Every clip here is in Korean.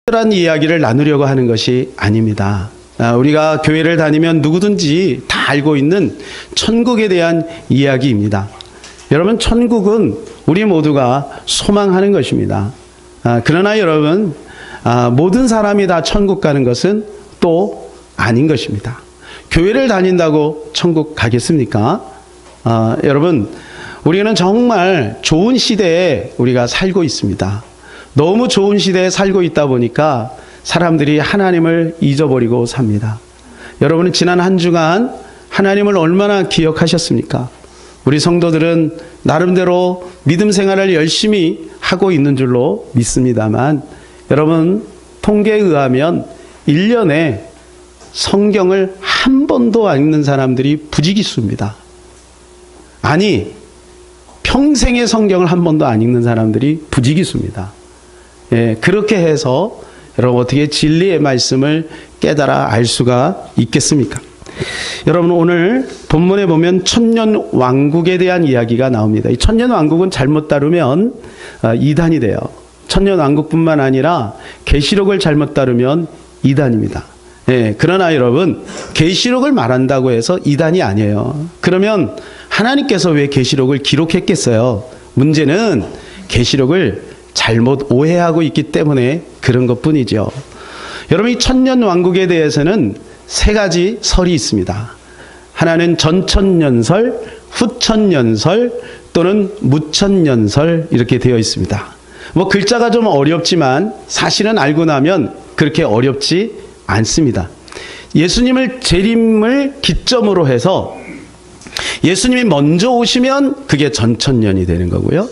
특별한 이야기를 나누려고 하는 것이 아닙니다. 우리가 교회를 다니면 누구든지 다 알고 있는 천국에 대한 이야기입니다. 여러분, 천국은 우리 모두가 소망하는 것입니다. 그러나 여러분, 모든 사람이 다 천국 가는 것은 또 아닌 것입니다. 교회를 다닌다고 천국 가겠습니까? 여러분, 우리는 정말 좋은 시대에 우리가 살고 있습니다. 너무 좋은 시대에 살고 있다 보니까 사람들이 하나님을 잊어버리고 삽니다. 여러분은 지난 한 주간 하나님을 얼마나 기억하셨습니까? 우리 성도들은 나름대로 믿음 생활을 열심히 하고 있는 줄로 믿습니다만, 여러분, 통계에 의하면 1년에 성경을 한 번도 안 읽는 사람들이 부지기수입니다. 아니, 평생의 성경을 한 번도 안 읽는 사람들이 부지기수입니다. 예, 그렇게 해서 여러분 어떻게 진리의 말씀을 깨달아 알 수가 있겠습니까? 여러분, 오늘 본문에 보면 천년 왕국에 대한 이야기가 나옵니다. 이 천년 왕국은 잘못 다루면 이단이 돼요. 천년 왕국뿐만 아니라 계시록을 잘못 다루면 이단입니다. 예, 그러나 여러분, 계시록을 말한다고 해서 이단이 아니에요. 그러면 하나님께서 왜 계시록을 기록했겠어요? 문제는 계시록을 잘못 오해하고 있기 때문에 그런 것뿐이죠. 여러분, 이 천년 왕국에 대해서는 세 가지 설이 있습니다. 하나는 전천년설, 후천년설 또는 무천년설, 이렇게 되어 있습니다. 글자가 좀 어렵지만 사실은 알고 나면 그렇게 어렵지 않습니다. 예수님을 재림을 기점으로 해서 예수님이 먼저 오시면 그게 전천년이 되는 거고요.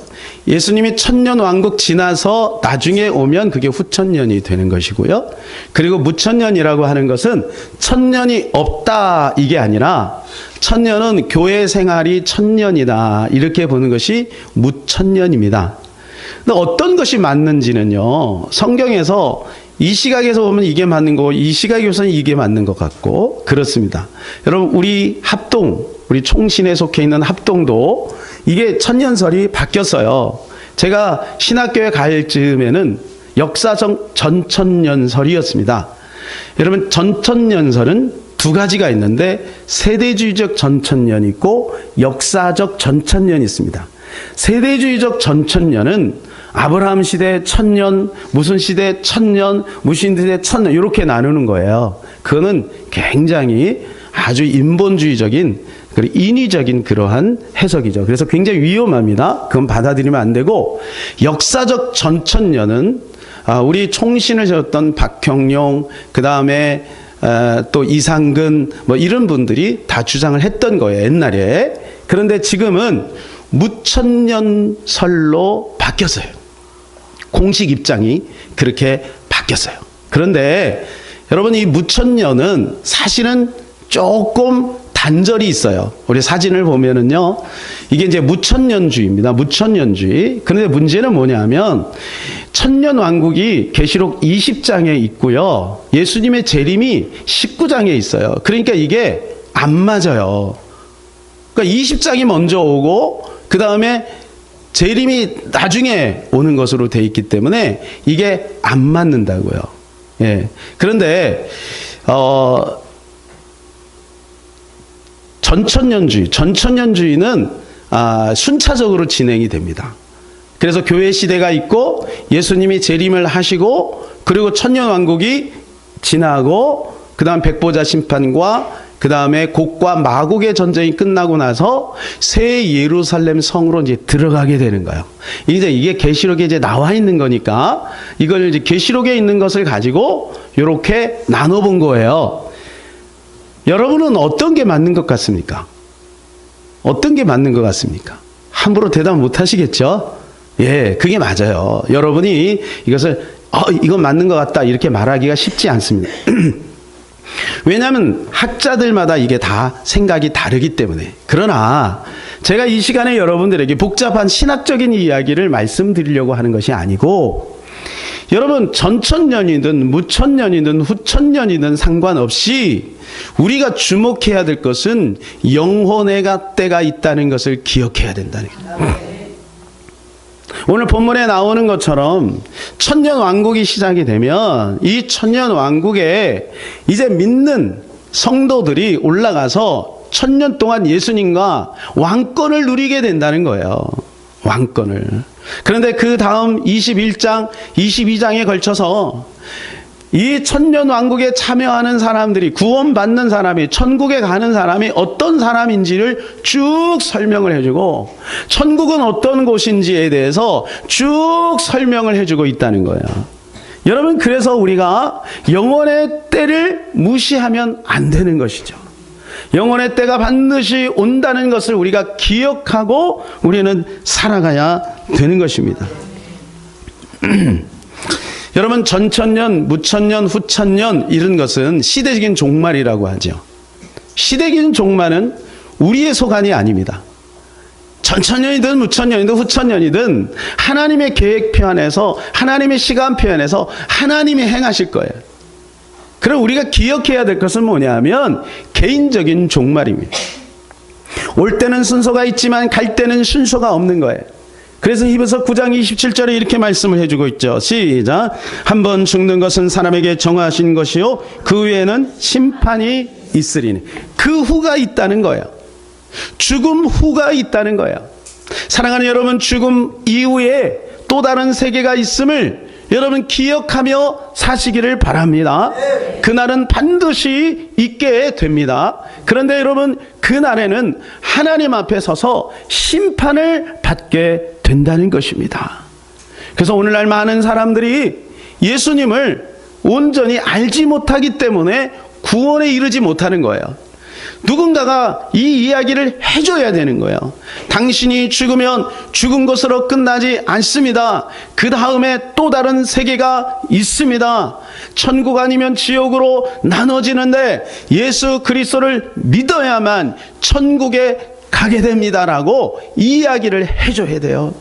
예수님이 천년 왕국 지나서 나중에 오면 그게 후천년이 되는 것이고요. 그리고 무천년이라고 하는 것은 천년이 없다, 이게 아니라 천년은 교회 생활이 천년이다, 이렇게 보는 것이 무천년입니다. 근데 어떤 것이 맞는지는요, 성경에서 이 시각에서 보면 이게 맞는 거고 이 시각에서는 이게 맞는 것 같고 그렇습니다. 여러분, 우리 합동, 우리 총신에 속해 있는 합동도 이게 천년설이 바뀌었어요. 제가 신학교에 갈 즈음에는 역사적 전천년설이었습니다. 여러분, 전천년설은 두 가지가 있는데 세대주의적 전천년이 있고 역사적 전천년이 있습니다. 세대주의적 전천년은 아브라함 시대 천년, 무슨 시대 천년, 무슨 시대 천년, 이렇게 나누는 거예요. 그거는 굉장히 아주 인본주의적인, 그리고 인위적인 그러한 해석이죠. 그래서 굉장히 위험합니다. 그건 받아들이면 안 되고, 역사적 전천년은 우리 총신을 세웠던 박형룡, 그 다음에 또 이상근, 이런 분들이 다 주장을 했던 거예요, 옛날에. 그런데 지금은 무천년설로 바뀌었어요. 공식 입장이 그렇게 바뀌었어요. 그런데 여러분, 이 무천년은 사실은 조금 단절이 있어요. 우리 사진을 보면은요, 이게 이제 무천년주의입니다. 무천년주의. 그런데 문제는 뭐냐면, 천년 왕국이 계시록 20장에 있고요, 예수님의 재림이 19장에 있어요. 그러니까 이게 안 맞아요. 그러니까 20장이 먼저 오고 그 다음에 재림이 나중에 오는 것으로 돼 있기 때문에 이게 안 맞는다고요. 예. 그런데 전천년주의는 순차적으로 진행이 됩니다. 그래서 교회 시대가 있고 예수님이 재림을 하시고 그리고 천년왕국이 지나고 그 다음 백보자 심판과 그 다음에 곡과 마곡의 전쟁이 끝나고 나서 새 예루살렘 성으로 이제 들어가게 되는 거예요. 이제 이게 계시록에 이제 나와 있는 거니까 이걸 이제 계시록에 있는 것을 가지고 이렇게 나눠본 거예요. 여러분은 어떤 게 맞는 것 같습니까? 어떤 게 맞는 것 같습니까? 함부로 대답 못 하시겠죠? 예, 그게 맞아요. 여러분이 이것을 이건 맞는 것 같다 이렇게 말하기가 쉽지 않습니다. 왜냐하면 학자들마다 이게 다 생각이 다르기 때문에. 그러나 제가 이 시간에 여러분들에게 복잡한 신학적인 이야기를 말씀드리려고 하는 것이 아니고, 여러분, 전천년이든 무천년이든 후천년이든 상관없이 우리가 주목해야 될 것은 영혼의 때가 있다는 것을 기억해야 된다는 거예요. 오늘 본문에 나오는 것처럼 천년 왕국이 시작이 되면 이 천년 왕국에 이제 믿는 성도들이 올라가서 천년 동안 예수님과 왕권을 누리게 된다는 거예요. 왕권을. 그런데 그 다음 21장, 22장에 걸쳐서 이 천년 왕국에 참여하는 사람들이, 구원받는 사람이, 천국에 가는 사람이 어떤 사람인지를 쭉 설명을 해주고, 천국은 어떤 곳인지에 대해서 쭉 설명을 해주고 있다는 거예요. 여러분, 그래서 우리가 영원의 때를 무시하면 안 되는 것이죠. 영원의 때가 반드시 온다는 것을 우리가 기억하고 우리는 살아가야 되는 것입니다. 여러분, 전천년, 무천년, 후천년 이런 것은 시대적인 종말이라고 하죠. 시대적인 종말은 우리의 소관이 아닙니다. 전천년이든 무천년이든 후천년이든 하나님의 계획표 안에서, 하나님의 시간표 안에서 하나님이 행하실 거예요. 그럼 우리가 기억해야 될 것은 뭐냐면 개인적인 종말입니다. 올 때는 순서가 있지만 갈 때는 순서가 없는 거예요. 그래서 히브리서 9장 27절에 이렇게 말씀을 해주고 있죠. 시작. 한 번 죽는 것은 사람에게 정하신 것이요 그 후에는 심판이 있으리니. 그 후가 있다는 거예요. 죽음 후가 있다는 거예요. 사랑하는 여러분, 죽음 이후에 또 다른 세계가 있음을 여러분 기억하며 사시기를 바랍니다. 그날은 반드시 있게 됩니다. 그런데 여러분, 그날에는 하나님 앞에 서서 심판을 받게 된다는 것입니다. 그래서 오늘날 많은 사람들이 예수님을 온전히 알지 못하기 때문에 구원에 이르지 못하는 거예요. 누군가가 이 이야기를 해줘야 되는 거예요. 당신이 죽으면 죽은 것으로 끝나지 않습니다. 그 다음에 또 다른 세계가 있습니다. 천국 아니면 지옥으로 나눠지는데 예수 그리스도를 믿어야만 천국에 가게 됩니다라고 이야기를 해줘야 돼요.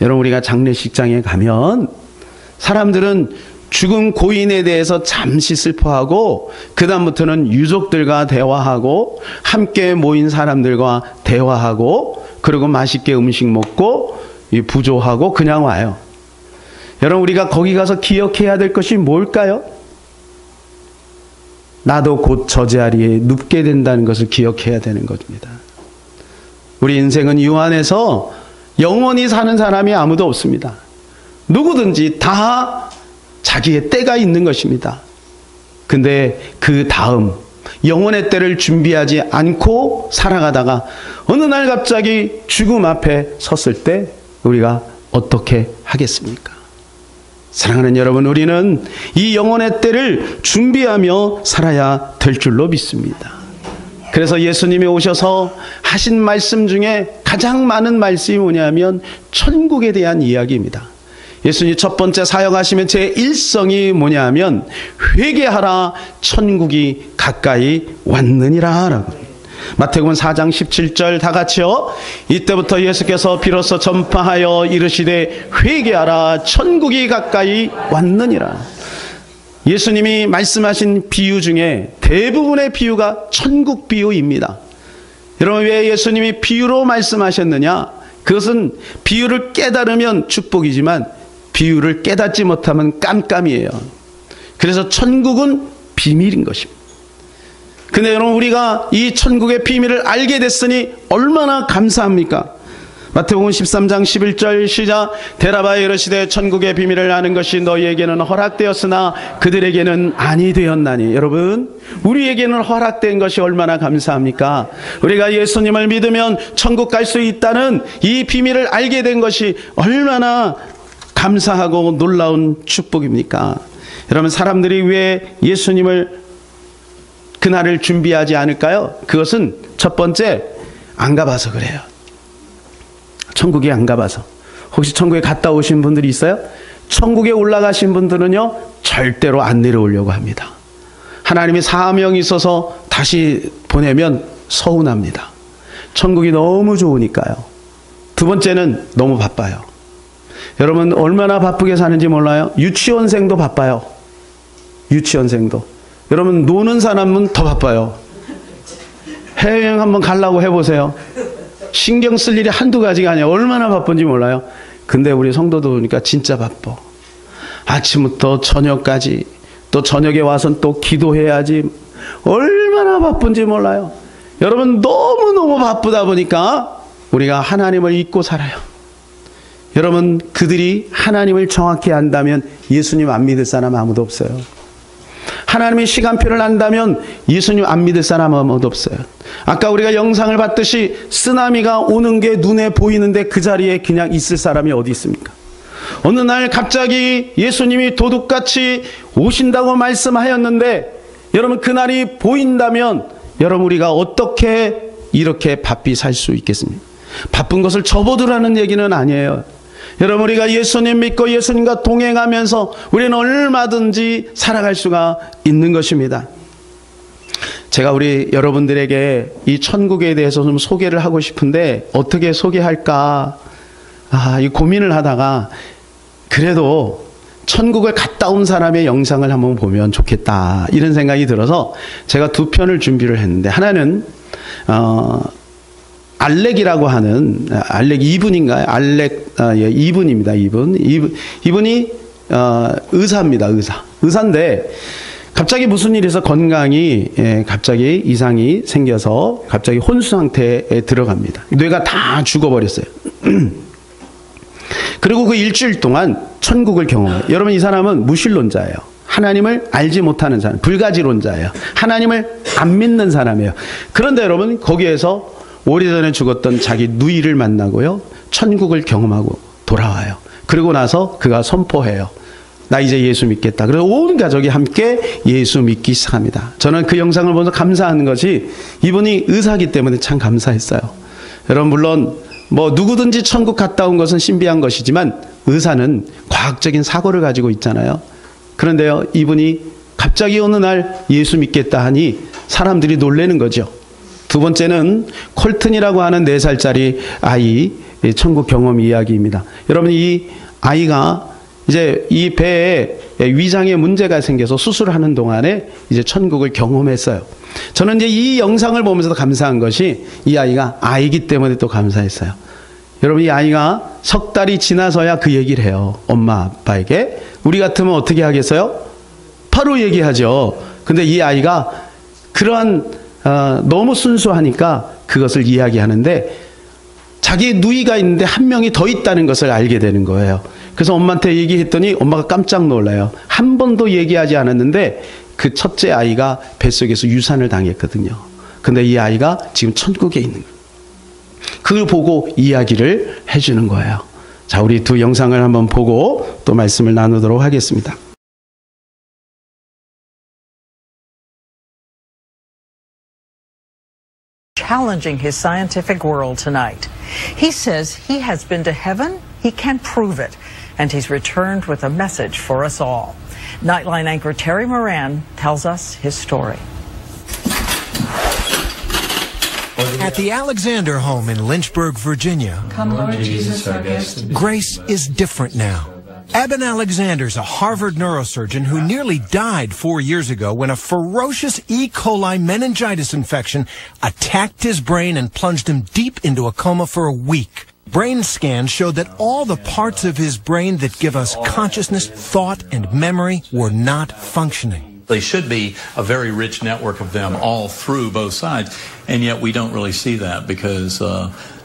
여러분, 우리가 장례식장에 가면 사람들은 죽은 고인에 대해서 잠시 슬퍼하고 그 다음부터는 유족들과 대화하고 함께 모인 사람들과 대화하고 그리고 맛있게 음식 먹고 부조하고 그냥 와요. 여러분, 우리가 거기 가서 기억해야 될 것이 뭘까요? 나도 곧 저 자리에 눕게 된다는 것을 기억해야 되는 것입니다. 우리 인생은 이 안에서 영원히 사는 사람이 아무도 없습니다. 누구든지 다 자기의 때가 있는 것입니다. 근데 그 다음 영원의 때를 준비하지 않고 살아가다가 어느 날 갑자기 죽음 앞에 섰을 때 우리가 어떻게 하겠습니까? 사랑하는 여러분, 우리는 이 영원의 때를 준비하며 살아야 될 줄로 믿습니다. 그래서 예수님이 오셔서 하신 말씀 중에 가장 많은 말씀이 뭐냐면 천국에 대한 이야기입니다. 예수님 첫 번째 사역하시면 제 일성이 뭐냐면 회개하라, 천국이 가까이 왔느니라 라고. 마태복음 4장 17절 다 같이요. 이때부터 예수께서 비로소 전파하여 이르시되 회개하라, 천국이 가까이 왔느니라. 예수님이 말씀하신 비유 중에 대부분의 비유가 천국 비유입니다. 여러분, 왜 예수님이 비유로 말씀하셨느냐? 그것은 비유를 깨달으면 축복이지만 비유를 깨닫지 못하면 깜깜이에요. 그래서 천국은 비밀인 것입니다. 근데 여러분, 우리가 이 천국의 비밀을 알게 됐으니 얼마나 감사합니까? 마태복음 13장 11절 시작. 대답하여 이르시되 천국의 비밀을 아는 것이 너희에게는 허락되었으나 그들에게는 아니 되었나니. 여러분, 우리에게는 허락된 것이 얼마나 감사합니까? 우리가 예수님을 믿으면 천국 갈 수 있다는 이 비밀을 알게 된 것이 얼마나 감사하고 놀라운 축복입니까? 여러분, 사람들이 왜 예수님을 그날을 준비하지 않을까요? 그것은 첫 번째, 안 가봐서 그래요. 천국에 안 가봐서. 혹시 천국에 갔다 오신 분들이 있어요? 천국에 올라가신 분들은요, 절대로 안 내려오려고 합니다. 하나님이 사명이 있어서 다시 보내면 서운합니다. 천국이 너무 좋으니까요. 두 번째는 너무 바빠요. 여러분, 얼마나 바쁘게 사는지 몰라요? 유치원생도 바빠요. 유치원생도. 여러분, 노는 사람은 더 바빠요. 해외여행 한번 가려고 해보세요. 신경 쓸 일이 한두 가지가 아니야. 얼마나 바쁜지 몰라요. 근데 우리 성도들 보니까 진짜 바빠. 아침부터 저녁까지, 또 저녁에 와서는 또 기도해야지. 얼마나 바쁜지 몰라요. 여러분, 너무너무 바쁘다 보니까 우리가 하나님을 잊고 살아요. 여러분, 그들이 하나님을 정확히 안다면 예수님 안 믿을 사람 아무도 없어요. 하나님의 시간표를 안다면 예수님 안 믿을 사람 아무도 없어요. 아까 우리가 영상을 봤듯이 쓰나미가 오는 게 눈에 보이는데 그 자리에 그냥 있을 사람이 어디 있습니까? 어느 날 갑자기 예수님이 도둑같이 오신다고 말씀하였는데 여러분, 그날이 보인다면 여러분, 우리가 어떻게 이렇게 바삐 살 수 있겠습니까? 바쁜 것을 접어두라는 얘기는 아니에요. 여러분, 우리가 예수님 믿고 예수님과 동행하면서 우리는 얼마든지 살아갈 수가 있는 것입니다. 제가 우리 여러분들에게 이 천국에 대해서 좀 소개를 하고 싶은데 어떻게 소개할까 이 고민을 하다가 그래도 천국을 갔다 온 사람의 영상을 한번 보면 좋겠다 이런 생각이 들어서 제가 두 편을 준비를 했는데, 하나는 알렉이라고 하는 알렉 2분인가요? 알렉 2분입니다. 2분. 이분이 의사입니다. 의사인데 갑자기 무슨 일이 있어서 건강이 갑자기 이상이 생겨서 갑자기 혼수 상태에 들어갑니다. 뇌가 다 죽어버렸어요. 그리고 그 일주일 동안 천국을 경험해요. 여러분, 이 사람은 무신론자예요. 하나님을 알지 못하는 사람, 불가지론자예요. 하나님을 안 믿는 사람이에요. 그런데 여러분, 거기에서 오래전에 죽었던 자기 누이를 만나고요, 천국을 경험하고 돌아와요. 그리고 나서 그가 선포해요. 나 이제 예수 믿겠다. 그래서 온 가족이 함께 예수 믿기 시작합니다. 저는 그 영상을 보면서 감사하는 것이 이분이 의사이기 때문에 참 감사했어요. 여러분, 물론 누구든지 천국 갔다 온 것은 신비한 것이지만 의사는 과학적인 사고를 가지고 있잖아요. 그런데요, 이분이 갑자기 어느 날 예수 믿겠다 하니 사람들이 놀라는 거죠. 두 번째는 콜튼이라고 하는 4살짜리 아이 천국 경험 이야기입니다. 여러분, 이 아이가 이제 이 배에 위장에 문제가 생겨서 수술하는 동안에 이제 천국을 경험했어요. 저는 이제 이 영상을 보면서도 감사한 것이 이 아이가 아이기 때문에 또 감사했어요. 여러분, 이 아이가 석 달이 지나서야 그 얘기를 해요. 엄마 아빠에게. 우리 같으면 어떻게 하겠어요? 바로 얘기하죠. 근데 이 아이가 그러한 너무 순수하니까 그것을 이야기하는데 자기 누이가 있는데 한 명이 더 있다는 것을 알게 되는 거예요. 그래서 엄마한테 얘기했더니 엄마가 깜짝 놀라요. 한 번도 얘기하지 않았는데 그 첫째 아이가 뱃속에서 유산을 당했거든요. 근데 이 아이가 지금 천국에 있는 거예요. 그걸 보고 이야기를 해주는 거예요. 자, 우리 두 영상을 한번 보고 또 말씀을 나누도록 하겠습니다. Challenging his scientific world tonight. He says he has been to heaven, he can prove it, and he's returned with a message for us all. Nightline anchor Terry Moran tells us his story. At the Alexander home in Lynchburg, Virginia, Come, Lord Jesus, our guest. grace is different now. Eben Alexander's a Harvard neurosurgeon who nearly died 4 years ago when a ferocious E. coli meningitis infection attacked his brain and plunged him deep into a coma for a week. Brain scans showed that all the parts of his brain that give us consciousness, thought, and memory were not functioning. They should be a very rich network of them all through both sides, and yet we don't really see that because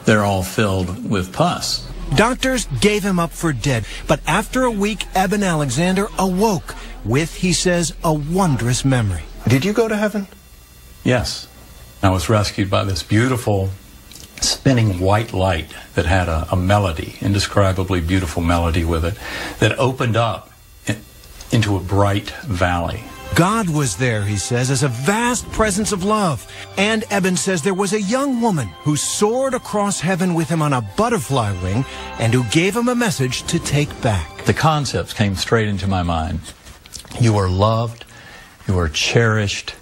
they're all filled with pus. Doctors gave him up for dead, but after a week, Eben Alexander awoke with, he says, a wondrous memory. Did you go to heaven? Yes. I was rescued by this beautiful spinning white light that had a melody, indescribably beautiful melody with it, that opened up into a bright valley. God was there, he says, as a vast presence of love. And Eben says there was a young woman who soared across heaven with him on a butterfly wing and who gave him a message to take back. The concepts came straight into my mind. You are loved. You are cherished.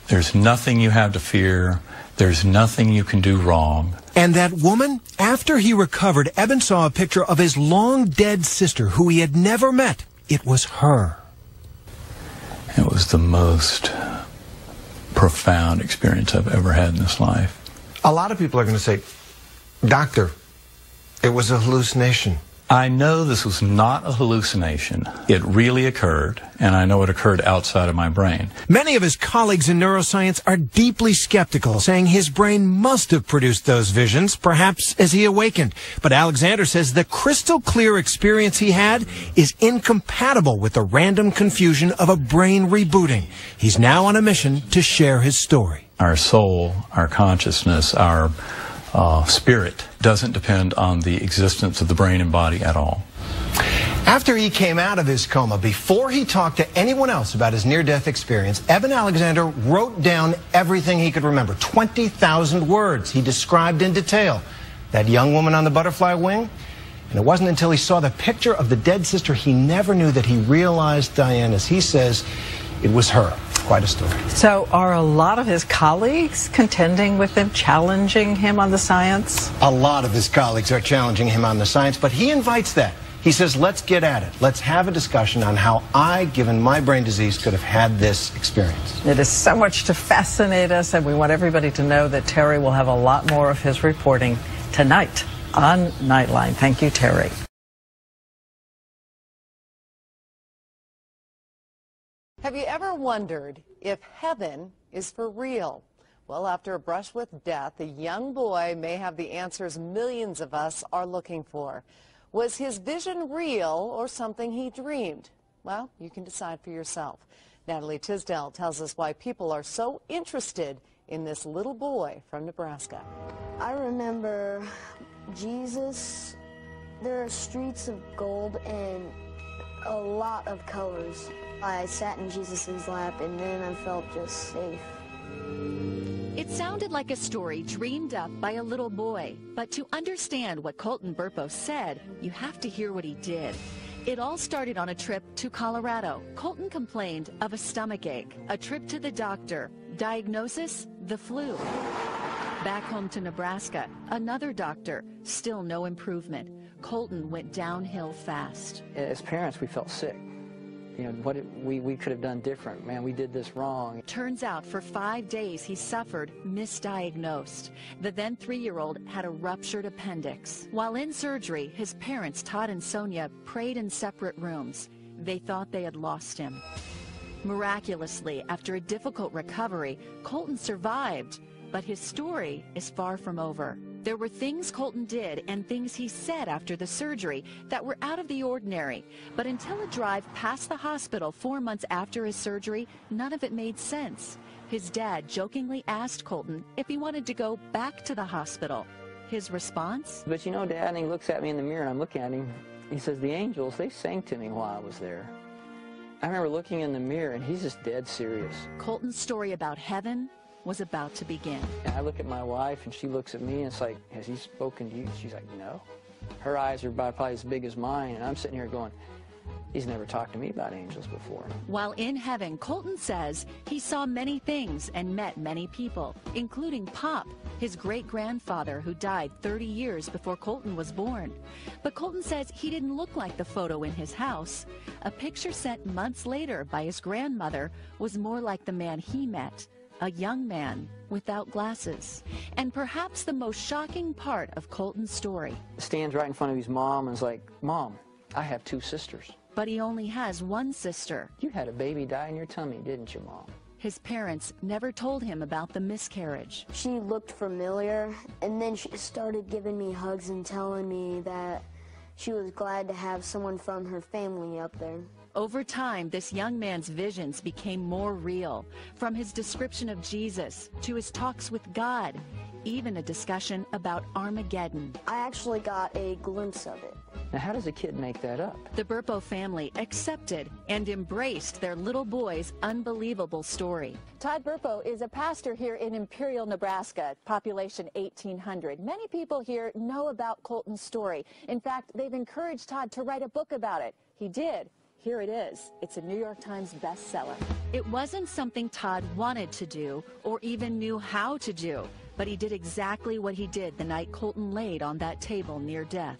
There's nothing you have to fear. There's nothing you can do wrong. And that woman, after he recovered, Eben saw a picture of his long-dead sister who he had never met. It was her. It was the most profound experience I've ever had in this life. A lot of people are going to say, Doctor, it was a hallucination. I know this was not a hallucination. It really occurred, and I know it occurred outside of my brain. Many of his colleagues in neuroscience are deeply skeptical, saying his brain must have produced those visions, perhaps as he awakened. But Alexander says the crystal clear experience he had is incompatible with the random confusion of a brain rebooting. He's now on a mission to share his story. Our soul, our consciousness, our spirit doesn't depend on the existence of the brain and body at all. After he came out of his coma, before he talked to anyone else about his near-death experience, Eben Alexander wrote down everything he could remember. 20,000 words he described in detail. That young woman on the butterfly wing. And it wasn't until he saw the picture of the dead sister he never knew that he realized Diane, as he says, it was her. Quite a story. So are a lot of his colleagues contending with him, challenging him on the science? A lot of his colleagues are challenging him on the science, but he invites that. He says, let's get at it. Let's have a discussion on how I, given my brain disease, could have had this experience. It is so much to fascinate us, and we want everybody to know that Terry will have a lot more of his reporting tonight on Nightline. Thank you, Terry. Have you ever wondered if heaven is for real? Well, after a brush with death, a young boy may have the answers millions of us are looking for. Was his vision real or something he dreamed? Well, you can decide for yourself. Natalie Tisdale tells us why people are so interested in this little boy from Nebraska. I remember Jesus. There are streets of gold and a lot of colors. I sat in Jesus' lap and then I felt just safe. It sounded like a story dreamed up by a little boy, but to understand what Colton Burpo said, you have to hear what he did. It all started on a trip to Colorado. Colton complained of a stomachache, a trip to the doctor, diagnosis, the flu. Back home to Nebraska, another doctor, still no improvement. Colton went downhill fast. As parents, we felt sick. You know, what we could have done different. Man, we did this wrong. Turns out for 5 days he suffered misdiagnosed. The then 3-year-old had a ruptured appendix. While in surgery, his parents, Todd and Sonia, prayed in separate rooms. They thought they had lost him. Miraculously, after a difficult recovery, Colton survived. But his story is far from over. There were things Colton did and things he said after the surgery that were out of the ordinary. But until a drive past the hospital 4 months after his surgery, none of it made sense. His dad jokingly asked Colton if he wanted to go back to the hospital. His response? But you know, Dad, and he looks at me in the mirror and I'm looking at him. He says, the angels, they sang to me while I was there. I remember looking in the mirror and he's just dead serious. Colton's story about heaven was about to begin. And I look at my wife and she looks at me and it's like, has he spoken to you? She's like, no. Her eyes are probably as big as mine and I'm sitting here going, he's never talked to me about angels before. While in heaven, Colton says he saw many things and met many people, including Pop, his great-grandfather who died 30 years before Colton was born. But Colton says he didn't look like the photo in his house. A picture sent months later by his grandmother was more like the man he met. A young man without glasses. And perhaps the most shocking part of Colton's story. Stands right in front of his mom and is like, Mom, I have 2 sisters. But he only has one sister. You had a baby die in your tummy, didn't you, Mom? His parents never told him about the miscarriage. She looked familiar and then she started giving me hugs and telling me that she was glad to have someone from her family up there. Over time, this young man's visions became more real, from his description of Jesus to his talks with God, even a discussion about Armageddon. I actually got a glimpse of it. Now, how does a kid make that up? The Burpo family accepted and embraced their little boy's unbelievable story. Todd Burpo is a pastor here in Imperial, Nebraska, population 1,800. Many people here know about Colton's story. In fact, they've encouraged Todd to write a book about it. He did. Here it is. It's a New York Times bestseller. It wasn't something Todd wanted to do or even knew how to do, but he did exactly what he did the night Colton laid on that table near death.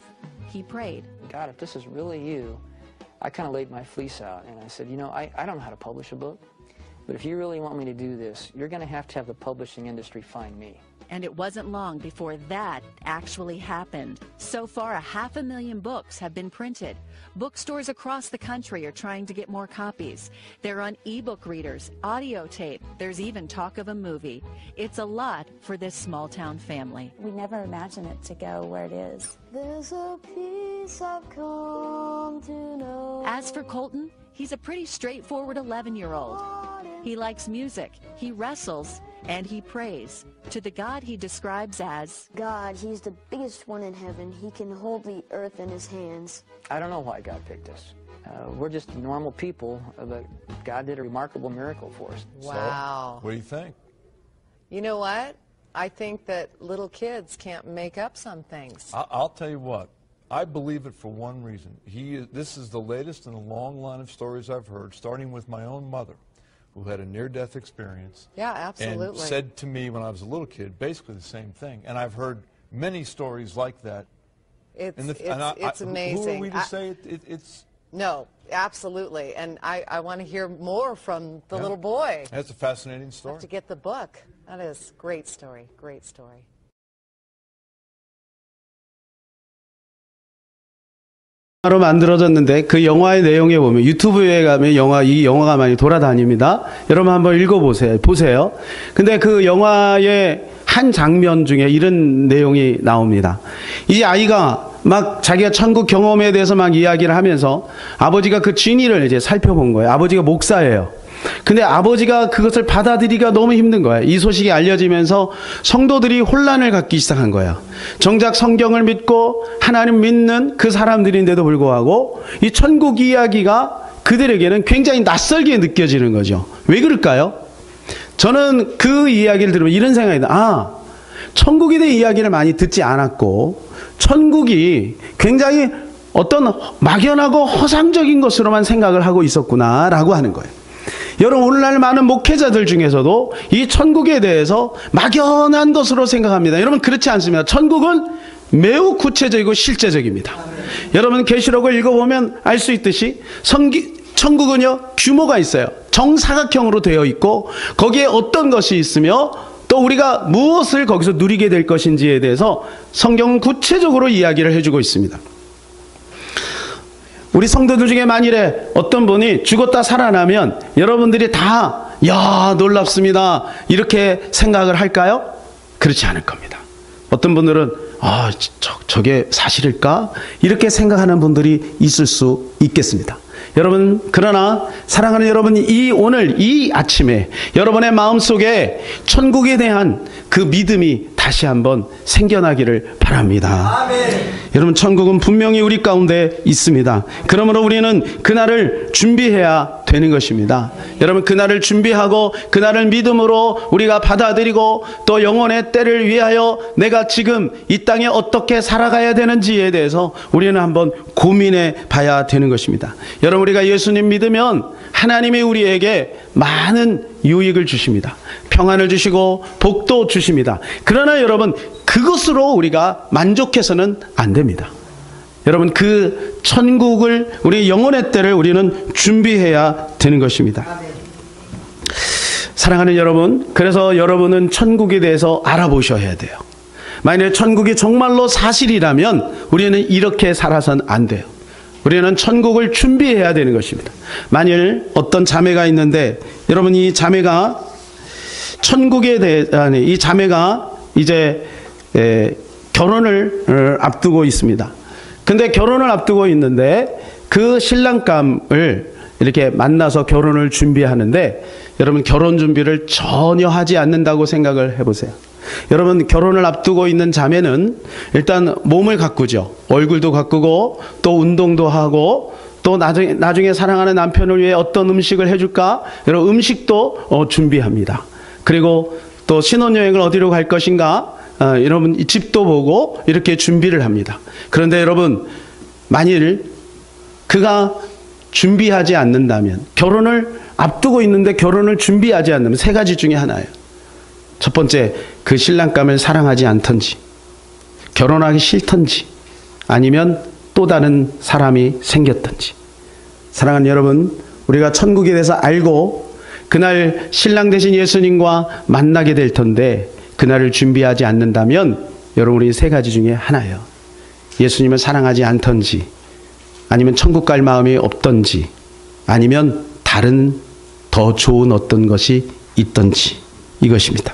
He prayed. God, if this is really you, I kind of laid my fleece out and I said, you know, I don't know how to publish a book, but if you really want me to do this, you're going to have the publishing industry find me. And it wasn't long before that actually happened. So far, 500,000 books have been printed. Bookstores across the country are trying to get more copies. They're on ebook readers, audio tape. There's even talk of a movie. It's a lot for this small town family. We never imagined it to go where it is. There's a peace I've come to know. As for Colton, he's a pretty straightforward 11-year-old. He likes music, he wrestles, and he prays to the God he describes as God. He's the biggest one in heaven. He can hold the earth in his hands. I don't know why God picked us. We're just normal people, but God did a remarkable miracle for us. Wow. What do you think? You know what? I think that little kids can't make up some things. I'll tell you what. I believe it for one reason. This is the latest in a long line of stories I've heard, starting with my own mother, who had a near-death experience. Yeah, absolutely. And said to me when I was a little kid basically the same thing. And I've heard many stories like that. It's amazing. Who are we to say it's... No, absolutely. And I want to hear more from the little boy. That's a fascinating I story. have to get the book. That is a great story. Great story. 로 만들어졌는데 그 영화의 내용에 보면 유튜브에 가면 이 영화가 많이 돌아다닙니다. 여러분 한번 읽어보세요. 보세요. 근데 그 영화의 한 장면 중에 이런 내용이 나옵니다. 이 아이가 막 자기가 천국 경험에 대해서 막 이야기를 하면서 아버지가 그 진위를 이제 살펴본 거예요. 아버지가 목사예요. 근데 아버지가 그것을 받아들이기가 너무 힘든 거예요. 이 소식이 알려지면서 성도들이 혼란을 갖기 시작한 거예요. 정작 성경을 믿고 하나님 믿는 그 사람들인데도 불구하고 이 천국 이야기가 그들에게는 굉장히 낯설게 느껴지는 거죠. 왜 그럴까요? 저는 그 이야기를 들으면 이런 생각이 들어요. 천국에 대한 이야기를 많이 듣지 않았고 천국이 굉장히 어떤 막연하고 허상적인 것으로만 생각을 하고 있었구나라고 하는 거예요. 여러분, 오늘날 많은 목회자들 중에서도 이 천국에 대해서 막연한 것으로 생각합니다. 여러분, 그렇지 않습니다. 천국은 매우 구체적이고 실제적입니다. 여러분, 계시록을 읽어보면 알 수 있듯이 천국은요 규모가 있어요. 정사각형으로 되어 있고 거기에 어떤 것이 있으며 또 우리가 무엇을 거기서 누리게 될 것인지에 대해서 성경은 구체적으로 이야기를 해주고 있습니다. 우리 성도들 중에 만일에 어떤 분이 죽었다 살아나면 여러분들이 다 야 놀랍습니다 이렇게 생각을 할까요? 그렇지 않을 겁니다. 어떤 분들은 저게 사실일까? 이렇게 생각하는 분들이 있을 수 있겠습니다. 여러분, 그러나 사랑하는 여러분, 오늘 이 아침에 여러분의 마음속에 천국에 대한 그 믿음이 다시 한번 생겨나기를 바랍니다. 아멘. 여러분, 천국은 분명히 우리 가운데 있습니다. 그러므로 우리는 그날을 준비해야 되는 것입니다. 여러분, 그날을 준비하고 그날을 믿음으로 우리가 받아들이고 또 영혼의 때를 위하여 내가 지금 이 땅에 어떻게 살아가야 되는지에 대해서 우리는 한번 고민해 봐야 되는 것입니다. 여러분, 우리가 예수님 믿으면 하나님이 우리에게 많은 유익을 주십니다. 평안을 주시고 복도 주십니다. 그러나 여러분, 그것으로 우리가 만족해서는 안 됩니다. 여러분, 그 천국을, 우리 영혼의 때를 우리는 준비해야 되는 것입니다. 사랑하는 여러분, 그래서 여러분은 천국에 대해서 알아보셔야 돼요. 만약에 천국이 정말로 사실이라면 우리는 이렇게 살아서는 안 돼요. 우리는 천국을 준비해야 되는 것입니다. 만일 어떤 자매가 있는데, 여러분, 이 자매가 천국에 대한, 이 자매가 이제 결혼을 앞두고 있습니다. 근데 결혼을 앞두고 있는데 그 신랑감을 이렇게 만나서 결혼을 준비하는데, 여러분, 결혼 준비를 전혀 하지 않는다고 생각을 해보세요. 여러분, 결혼을 앞두고 있는 자매는 일단 몸을 가꾸죠. 얼굴도 가꾸고 또 운동도 하고 또 나중에 사랑하는 남편을 위해 어떤 음식을 해줄까? 여러분, 음식도 준비합니다. 그리고 또 신혼여행을 어디로 갈 것인가? 여러분, 이 집도 보고 이렇게 준비를 합니다. 그런데 여러분, 만일 그가 준비하지 않는다면, 결혼을 앞두고 있는데 결혼을 준비하지 않는다면 세 가지 중에 하나예요. 첫 번째, 그 신랑감을 사랑하지 않던지, 결혼하기 싫던지, 아니면 또 다른 사람이 생겼던지. 사랑하는 여러분, 우리가 천국에 대해서 알고 그날 신랑 되신 예수님과 만나게 될 텐데, 그날을 준비하지 않는다면 여러분 우리 세 가지 중에 하나예요. 예수님을 사랑하지 않던지, 아니면 천국 갈 마음이 없던지, 아니면 다른 더 좋은 어떤 것이 있던지, 이것입니다.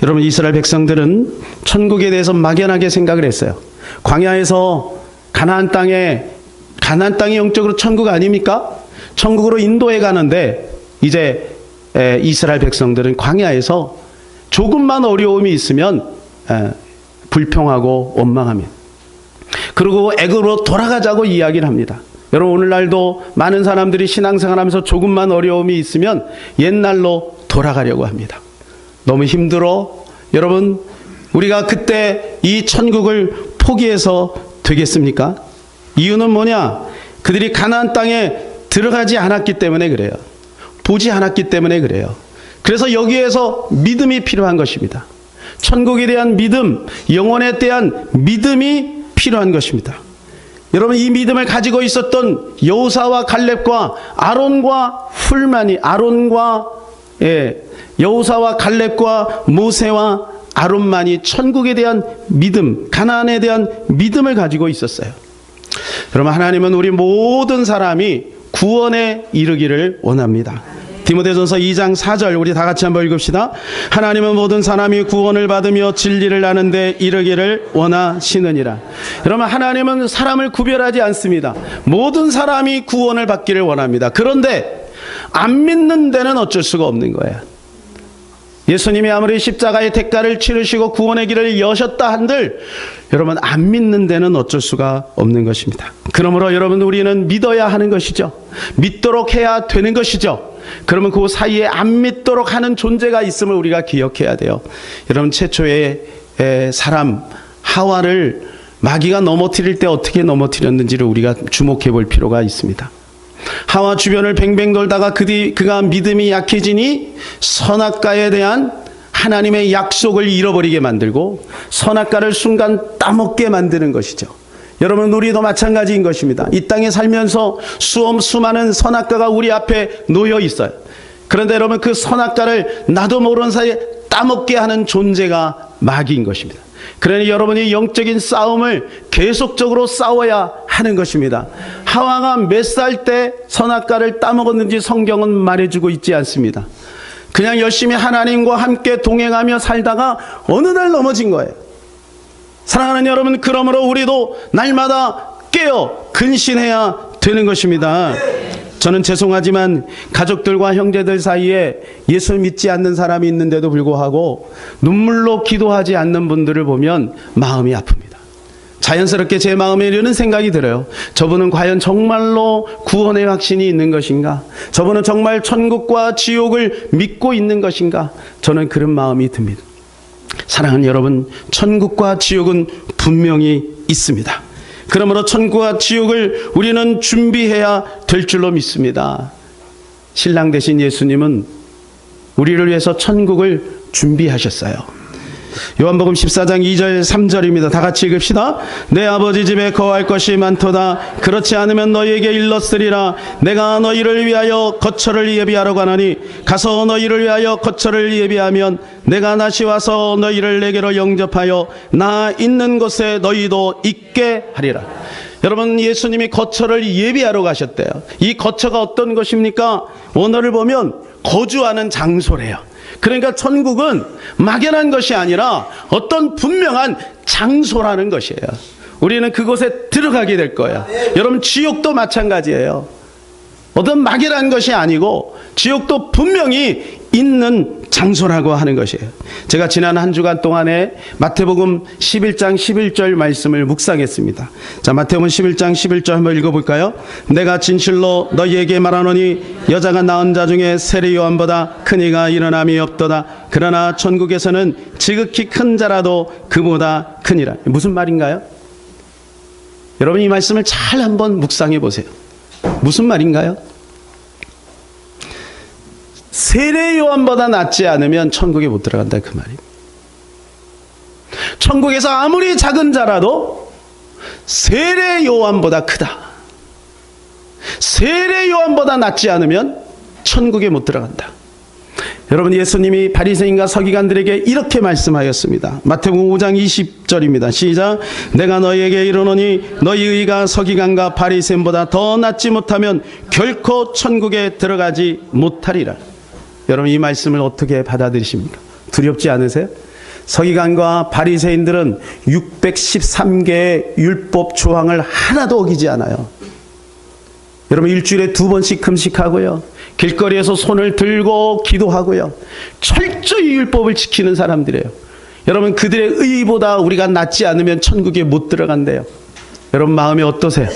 여러분, 이스라엘 백성들은 천국에 대해서 막연하게 생각을 했어요. 광야에서 가나안 땅이 영적으로 천국 아닙니까? 천국으로 인도해 가는데 이제 이스라엘 백성들은 광야에서 조금만 어려움이 있으면 불평하고 원망합니다. 그리고 애굽으로 돌아가자고 이야기를 합니다. 여러분, 오늘날도 많은 사람들이 신앙생활하면서 조금만 어려움이 있으면 옛날로 돌아가려고 합니다. 너무 힘들어. 여러분, 우리가 그때 이 천국을 포기해서 되겠습니까? 이유는 뭐냐? 그들이 가나안 땅에 들어가지 않았기 때문에 그래요. 보지 않았기 때문에 그래요. 그래서 여기에서 믿음이 필요한 것입니다. 천국에 대한 믿음, 영혼에 대한 믿음이 필요한 것입니다. 여러분, 이 믿음을 가지고 있었던 여호사와 갈렙과 아론과 훌만이, 여호사와 갈렙과 모세와 아론만이 천국에 대한 믿음, 가나안에 대한 믿음을 가지고 있었어요. 여러분, 하나님은 우리 모든 사람이 구원에 이르기를 원합니다. 디모데전서 2장 4절 우리 다 같이 한번 읽읍시다. 하나님은 모든 사람이 구원을 받으며 진리를 아는 데 이르기를 원하시느니라. 여러분, 하나님은 사람을 구별하지 않습니다. 모든 사람이 구원을 받기를 원합니다. 그런데 안 믿는 데는 어쩔 수가 없는 거예요. 예수님이 아무리 십자가의 대가를 치르시고 구원의 길을 여셨다 한들 여러분, 안 믿는 데는 어쩔 수가 없는 것입니다. 그러므로 여러분, 우리는 믿어야 하는 것이죠. 믿도록 해야 되는 것이죠. 그러면 그 사이에 안 믿도록 하는 존재가 있음을 우리가 기억해야 돼요. 여러분, 최초의 사람 하와를 마귀가 넘어뜨릴 때 어떻게 넘어뜨렸는지를 우리가 주목해 볼 필요가 있습니다. 하와 주변을 뱅뱅 돌다가 그가 믿음이 약해지니 선악과에 대한 하나님의 약속을 잃어버리게 만들고 선악과를 순간 따먹게 만드는 것이죠. 여러분, 우리도 마찬가지인 것입니다. 이 땅에 살면서 수많은 선악과가 우리 앞에 놓여 있어요. 그런데 여러분, 그 선악과를 나도 모르는 사이에 따먹게 하는 존재가 마귀인 것입니다. 그러니 여러분이 영적인 싸움을 계속적으로 싸워야 하는 것입니다. 하와가 몇 살 때 선악과를 따먹었는지 성경은 말해주고 있지 않습니다. 그냥 열심히 하나님과 함께 동행하며 살다가 어느 날 넘어진 거예요. 사랑하는 여러분, 그러므로 우리도 날마다 깨어 근신해야 되는 것입니다. 저는 죄송하지만 가족들과 형제들 사이에 예수 믿지 않는 사람이 있는데도 불구하고 눈물로 기도하지 않는 분들을 보면 마음이 아픕니다. 자연스럽게 제 마음에 이런 생각이 들어요. 저분은 과연 정말로 구원의 확신이 있는 것인가? 저분은 정말 천국과 지옥을 믿고 있는 것인가? 저는 그런 마음이 듭니다. 사랑하는 여러분, 천국과 지옥은 분명히 있습니다. 그러므로 천국과 지옥을 우리는 준비해야 될 줄로 믿습니다. 신랑 되신 예수님은 우리를 위해서 천국을 준비하셨어요. 요한복음 14장 2절 3절입니다. 다 같이 읽읍시다. 내 아버지 집에 거할 것이 많도다. 그렇지 않으면 너희에게 일렀으리라. 내가 너희를 위하여 거처를 예비하러 가노니 가서 너희를 위하여 거처를 예비하면 내가 다시 와서 너희를 내게로 영접하여 나 있는 곳에 너희도 있게 하리라. 여러분, 예수님이 거처를 예비하러 가셨대요. 이 거처가 어떤 것입니까? 원어를 보면 거주하는 장소래요. 그러니까 천국은 막연한 것이 아니라 어떤 분명한 장소라는 것이에요. 우리는 그곳에 들어가게 될 거예요. 여러분, 지옥도 마찬가지예요. 어떤 막연한 것이 아니고 지옥도 분명히 있는 장소라고 하는 것이에요. 제가 지난 한 주간 동안에 마태복음 11장 11절 말씀을 묵상했습니다. 자, 마태복음 11장 11절 한번 읽어볼까요? 내가 진실로 너희에게 말하노니 여자가 낳은 자 중에 세례 요한보다 큰 이가 일어남이 없도다. 그러나 천국에서는 지극히 큰 자라도 그보다 크니라. 무슨 말인가요? 여러분, 이 말씀을 잘 한번 묵상해 보세요. 무슨 말인가요? 세례 요한보다 낫지 않으면 천국에 못 들어간다, 그 말입니다. 천국에서 아무리 작은 자라도 세례 요한보다 크다. 세례 요한보다 낫지 않으면 천국에 못 들어간다. 여러분, 예수님이 바리새인과 서기관들에게 이렇게 말씀하였습니다. 마태복음 5장 20절입니다. 시작. 내가 너희에게 이르노니 너희 의가 서기관과 바리새인보다 더 낫지 못하면 결코 천국에 들어가지 못하리라. 여러분, 이 말씀을 어떻게 받아들이십니까? 두렵지 않으세요? 서기관과 바리새인들은 613개의 율법 조항을 하나도 어기지 않아요. 여러분, 일주일에 2번씩 금식하고요, 길거리에서 손을 들고 기도하고요, 철저히 율법을 지키는 사람들이에요. 여러분, 그들의 의보다 우리가 낫지 않으면 천국에 못 들어간대요. 여러분, 마음이 어떠세요?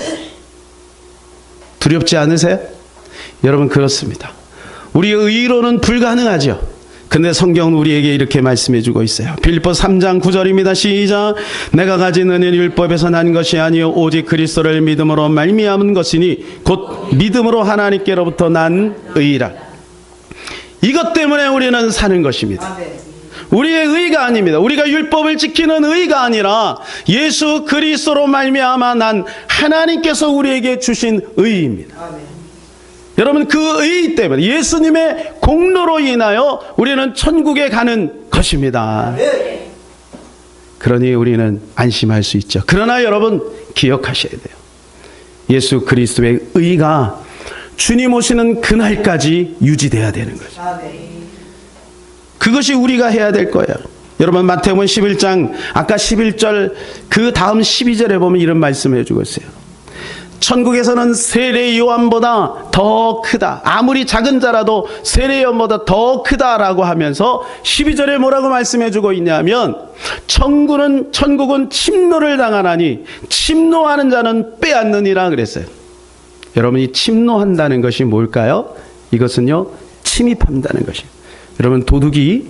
두렵지 않으세요? 여러분, 그렇습니다. 우리의 의로는 불가능하죠. 근데 성경은 우리에게 이렇게 말씀해 주고 있어요. 빌립보서 3장 9절입니다. 시작. 내가 가진 은혜는 율법에서 난 것이 아니요 오직 그리스도를 믿음으로 말미암은 것이니 곧 믿음으로 하나님께로부터 난 의라. 이것 때문에 우리는 사는 것입니다. 우리의 의가 아닙니다. 우리가 율법을 지키는 의가 아니라 예수 그리스도로 말미암아 난 하나님께서 우리에게 주신 의입니다. 여러분, 그 의 때문에, 예수님의 공로로 인하여 우리는 천국에 가는 것입니다. 그러니 우리는 안심할 수 있죠. 그러나 여러분, 기억하셔야 돼요. 예수 그리스도의 의가 주님 오시는 그날까지 유지돼야 되는 거죠. 그것이 우리가 해야 될 거예요. 여러분, 마태복음 11장 아까 11절 그 다음 12절에 보면 이런 말씀을 해주고 있어요. 천국에서는 세례 요한보다 더 크다. 아무리 작은 자라도 세례 요한보다 더 크다라고 하면서 12절에 뭐라고 말씀해주고 있냐면, 천국은 침노를 당하나니 침노하는 자는 빼앗느니라 그랬어요. 여러분, 이 침노한다는 것이 뭘까요? 이것은요, 침입한다는 것이에요. 여러분, 도둑이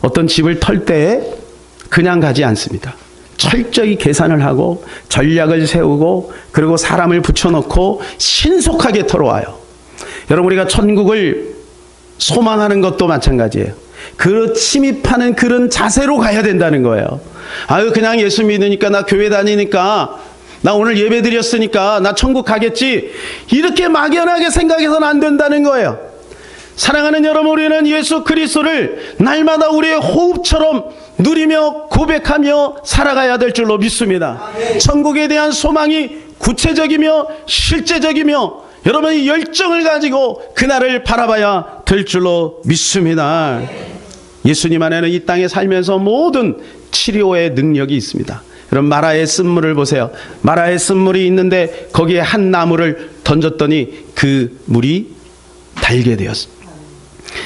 어떤 집을 털 때 그냥 가지 않습니다. 철저히 계산을 하고 전략을 세우고 그리고 사람을 붙여놓고 신속하게 털어와요. 여러분, 우리가 천국을 소망하는 것도 마찬가지예요. 그 침입하는 그런 자세로 가야 된다는 거예요. 아유, 그냥 예수 믿으니까, 나 교회 다니니까, 나 오늘 예배 드렸으니까 나 천국 가겠지, 이렇게 막연하게 생각해서는 안 된다는 거예요. 사랑하는 여러분, 우리는 예수 그리스도를 날마다 우리의 호흡처럼 누리며 고백하며 살아가야 될 줄로 믿습니다. 천국에 대한 소망이 구체적이며 실제적이며 여러분이 열정을 가지고 그날을 바라봐야 될 줄로 믿습니다. 예수님 안에는 이 땅에 살면서 모든 치료의 능력이 있습니다. 여러분, 마라의 쓴물을 보세요. 마라의 쓴물이 있는데 거기에 한 나무를 던졌더니 그 물이 달게 되었습니다.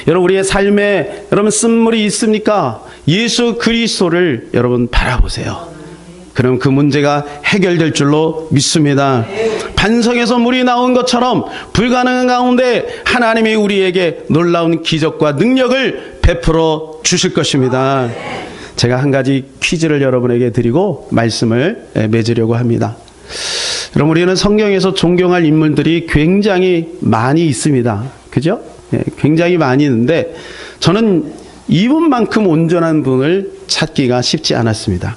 여러분, 우리의 삶에 여러분 쓴물이 있습니까? 예수 그리스도를 여러분 바라보세요. 그럼 그 문제가 해결될 줄로 믿습니다. 반석에서 물이 나온 것처럼 불가능한 가운데 하나님이 우리에게 놀라운 기적과 능력을 베풀어 주실 것입니다. 제가 한 가지 퀴즈를 여러분에게 드리고 말씀을 맺으려고 합니다. 여러분, 우리는 성경에서 존경할 인물들이 굉장히 많이 있습니다. 그죠? 굉장히 많이 있는데 저는 이분만큼 온전한 분을 찾기가 쉽지 않았습니다.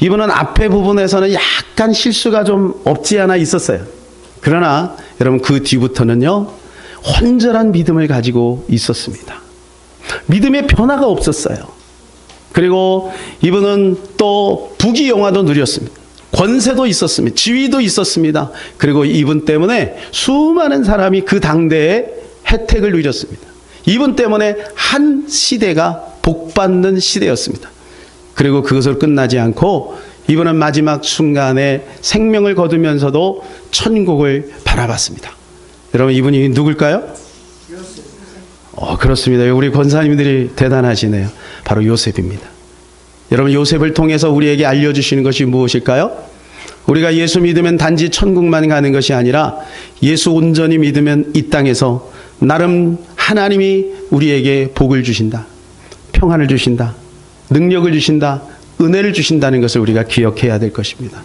이분은 앞에 부분에서는 약간 실수가 좀 없지 않아 있었어요. 그러나 여러분, 그 뒤부터는요, 온전한 믿음을 가지고 있었습니다. 믿음의 변화가 없었어요. 그리고 이분은 또 부귀영화도 누렸습니다. 권세도 있었습니다. 지위도 있었습니다. 그리고 이분 때문에 수많은 사람이 그 당대에 혜택을 누렸습니다. 이분 때문에 한 시대가 복받는 시대였습니다. 그리고 그것을 끝나지 않고 이분은 마지막 순간에 생명을 거두면서도 천국을 바라봤습니다. 여러분, 이분이 누굴까요? 그렇습니다. 우리 권사님들이 대단하시네요. 바로 요셉입니다. 여러분, 요셉을 통해서 우리에게 알려주시는 것이 무엇일까요? 우리가 예수 믿으면 단지 천국만 가는 것이 아니라 예수 온전히 믿으면 이 땅에서 나름 하나님이 우리에게 복을 주신다, 평안을 주신다, 능력을 주신다, 은혜를 주신다는 것을 우리가 기억해야 될 것입니다.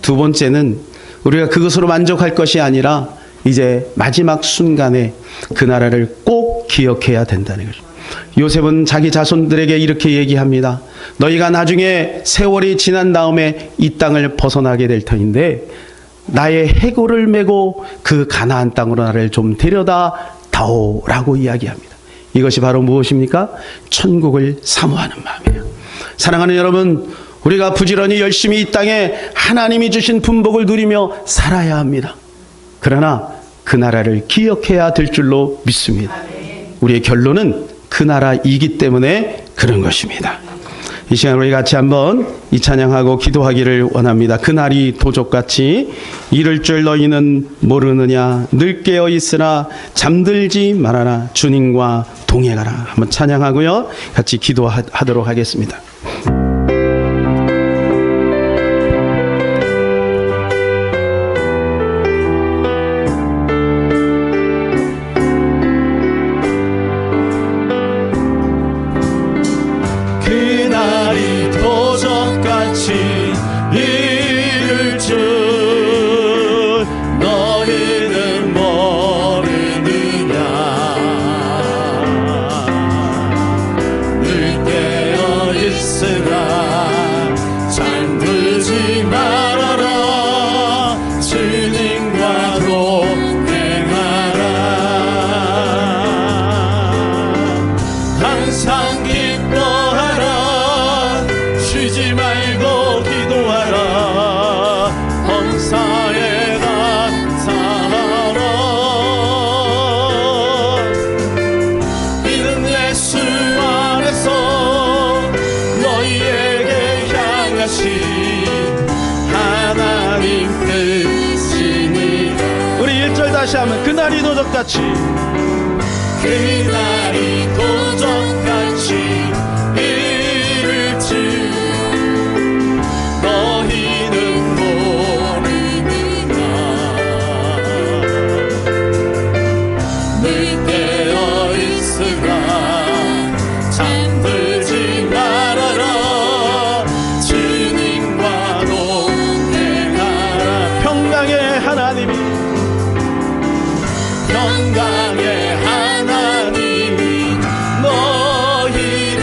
두 번째는 우리가 그것으로 만족할 것이 아니라 이제 마지막 순간에 그 나라를 꼭 기억해야 된다는 거죠. 요셉은 자기 자손들에게 이렇게 얘기합니다. 너희가 나중에 세월이 지난 다음에 이 땅을 벗어나게 될 터인데 나의 해골을 메고 그 가나안 땅으로 나를 좀 데려다 다오라고 이야기합니다. 이것이 바로 무엇입니까? 천국을 사모하는 마음이에요. 사랑하는 여러분, 우리가 부지런히 열심히 이 땅에 하나님이 주신 분복을 누리며 살아야 합니다. 그러나 그 나라를 기억해야 될 줄로 믿습니다. 우리의 결론은 그 나라이기 때문에 그런 것입니다. 이 시간 우리 같이 한번 이 찬양하고 기도하기를 원합니다. 그날이 도적같이 이를 줄 너희는 모르느냐. 늘 깨어 있으나 잠들지 말아라. 주님과 동행하라. 한번 찬양하고요, 같이 기도하도록 하겠습니다. 다시 하면 그날이 도적같이 그날이 도적같이 이를지 너희는 모르느냐. 늘 깨어 있으라 잠들지 말아라. 주님과 동행하라. 평강의 하나님이 평강의 하나님이 너희를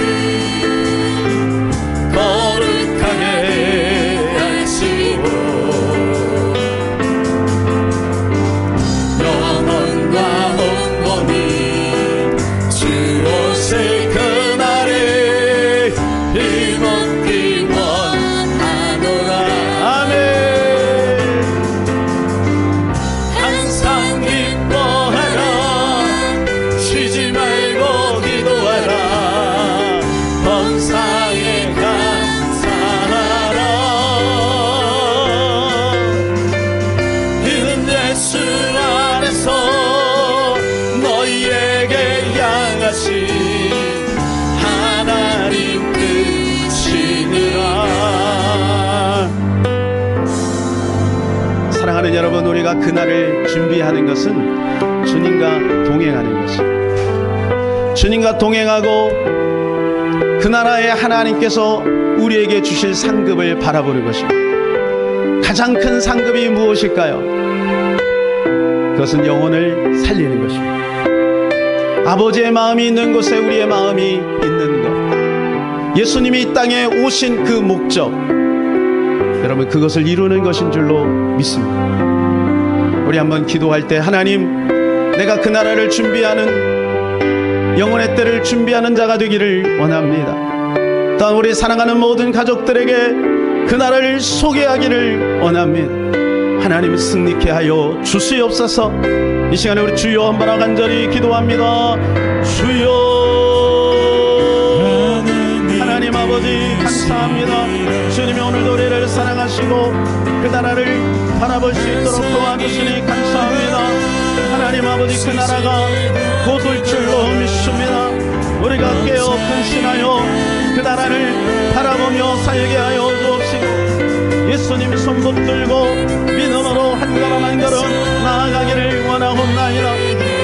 거룩하게 하시고 영원과 영원히 주 오실 그날에 힘없기 원하노라. 아멘. 항상 기뻐하라. 쉬지 말고 기도하라. 범사에 감사하라. 이는 예수 안에서 너희에게 향하신 하나님 뜻이니라. 사랑하는 여러분, 우리가 그날을 준비하는 것은 주님과 동행하는 것입니다. 주님과 동행하고 그 나라의 하나님께서 우리에게 주실 상급을 바라보는 것입니다. 가장 큰 상급이 무엇일까요? 그것은 영혼을 살리는 것입니다. 아버지의 마음이 있는 곳에 우리의 마음이 있는 것, 예수님이 이 땅에 오신 그 목적, 여러분, 그것을 이루는 것인 줄로 믿습니다. 우리 한번 기도할 때, 하나님, 내가 그 나라를 준비하는, 영혼의 때를 준비하는 자가 되기를 원합니다. 또한 우리 사랑하는 모든 가족들에게 그 나라를 소개하기를 원합니다. 하나님, 승리케 하여 주시옵소서. 이 시간에 우리 주여 한번 간절히 기도합니다. 주여, 하나님 아버지 감사합니다. 주님이 오늘도 우리를 사랑하시고 그 나라를 바라볼 수 있도록 도와주시니 감사합니다. 하나님 아버지, 그 나라가 곧 올 줄로 믿습니다. 우리가 깨어 근신하여 그 나라를 바라보며 살게 하여 주옵시고, 예수님이 손 붙들고 믿음으로 한 걸음 한 걸음 나아가기를 원하옵나이다.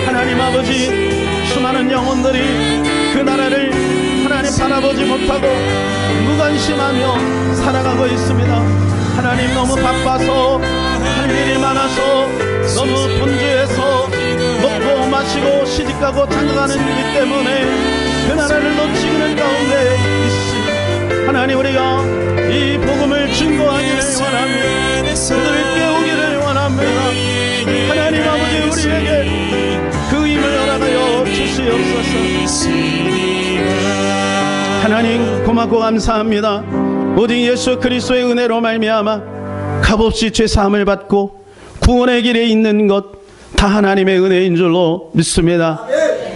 하나님 아버지, 수많은 영혼들이 그 나라를 하나님 바라보지 못하고 무관심하며 살아가고 있습니다. 하나님, 너무 바빠서 할 일이 많아서 너무 분주해서 먹고 마시고 시집가고 장가가는 일 때문에 그 나라를 놓치는 가운데 있습니다. 하나님, 우리가 이 복음을 증거하기를 원합니다. 그들을 깨우기를 원합니다. 하나님 아버지, 우리에게 그 힘을 허락하여 주시옵소서. 고맙고 감사합니다. 오직 예수 그리스도의 은혜로 말미암아 값없이 죄사함을 받고 구원의 길에 있는 것 다 하나님의 은혜인 줄로 믿습니다.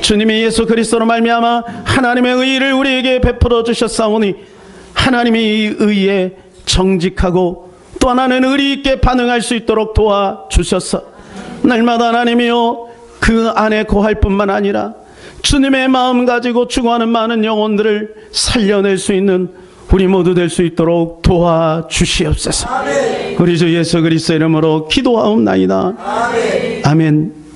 주님이 예수 그리스도로 말미암아 하나님의 의를 우리에게 베풀어 주셨사오니 하나님이 이 의에 정직하고 또 하나는 의리 있게 반응할 수 있도록 도와주셔서 날마다 하나님이여 그 안에 거할 뿐만 아니라 주님의 마음 가지고 죽어가는 많은 영혼들을 살려낼 수 있는 우리 모두 될 수 있도록 도와주시옵소서. 우리 주 예수 그리스도 이름으로 기도하옵나이다. 아멘.